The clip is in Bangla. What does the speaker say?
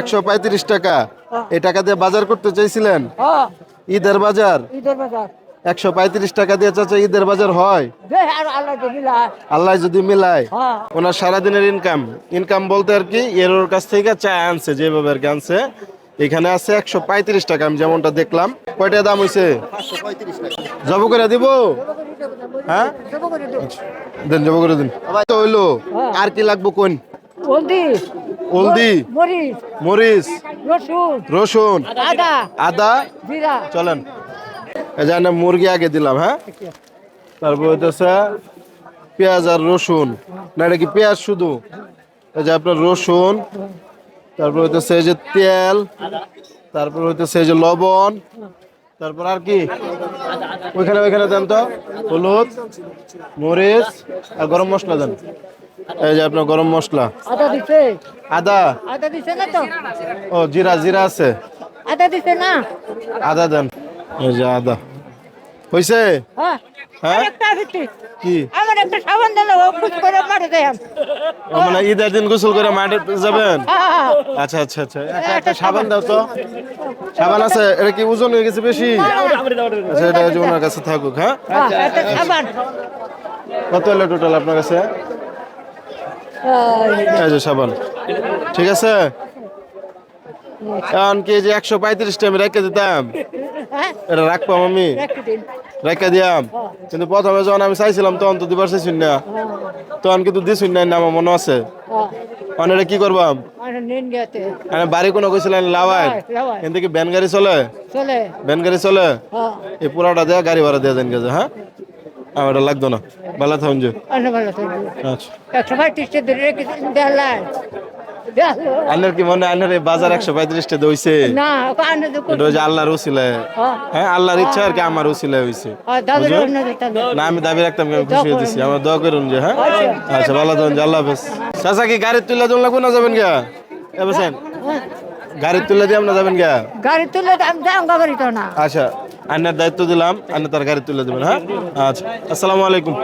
135 টাকা। এই টাকা দিয়ে বাজার করতে চাইছিলেন? ঈদের বাজার 135 টাকা দিয়ে চাচা ঈদের বাজার হয়? আল্লাহ যদি মিলায়। ওনার সারাদিনের ইনকাম বলতে আর কি এর কাছ থেকে চা আনছে, যেভাবে আর কি আনছে। এখানে আছে 135 টাকা, আমি যেমনটা দেখলাম। কয়টা দাম হয়েছে? জব করে দিব। হ্যাঁ দেন, জব করে দিন। তো হইলো, আর কি লাগবো কোন? হলদি, মরিচ, রসুন, আদা। চলেন, এই যে মুরগি আগে দিলাম। হ্যাঁ, তারপর হইতেছে পেঁয়াজ আর রসুন। না এটা কি পেঁয়াজ শুধু? এই যে আপনার রসুন, তারপর হইতেছে এই যে তেল, তারপর হইতেছে এই যে লবণ, তারপর আর কি ওইখানে দেন তো হলুদ, মরিচ আর গরম মশলা দেন। এই যে আপনার গরম মশলা, আদা। ও জিরা আছে, আদা দেন। এই যে আদা হইছে। হ্যাঁ কি মানে ঈদের দিন গোসল করে মাঠে যাবেন? আচ্ছা আচ্ছা আচ্ছা, একটা সাবান দাও তো। সাবান আছে? এটা কি ওজন হয়ে গেছে বেশি? আচ্ছা, এটা যে ওনার কাছে থাকুক। হ্যাঁ, কত হলো টোটাল আপনার কাছে? এই যে সাবান, ঠিক আছে। এখন কি যে 135 আমি রেখে দিতাম, এটা রাখবাম আমি, রেখে দিয়াম। কিন্তু প্রথমে যখন আমি চাইছিলাম তখন তো দিবার চাইছি না, তখন কিন্তু দিছুন না, আমার মনে আছে। মানে এটা কি করবাম? বাড়ি কোনো কইছিলেন লাভাই, কিন্তু কি ভ্যান গাড়ি চলে? ভ্যান গাড়ি চলে। এই পুরাটা দেয়া গাড়ি ভাড়া দেওয়া দেন গেছে। হ্যাঁ, আমার এটা লাগতো না। ভালো থাকুন যে। আন্নার কি মনে? আন্নার এই বাজার 135 দইছে এটা যে আল্লাহর উসিলায়। হ্যাঁ, আল্লাহর ইচ্ছা আর কি, আমার উসিলায় হইছে। না আমি দাবি রাখতাম, আমি খুশি হয়েছি। আমার দোয়া করুন যে। হ্যাঁ, আচ্ছা, ভালো থাকুন যে। আল্লাহ হাফেজ। চাচা কি গাড়ি তুলে জন লাগবো না যাবেন গা? বুঝছেন, গাড়ি তুলে দিয়ে আপনার যাবেন গা? গাড়ি তুলে আচ্ছা, আন্নার দায়িত্ব দিলাম, আন্না তার গাড়ি তুলে দেবেন। হ্যাঁ, আচ্ছা, আসসালামু আলাইকুম।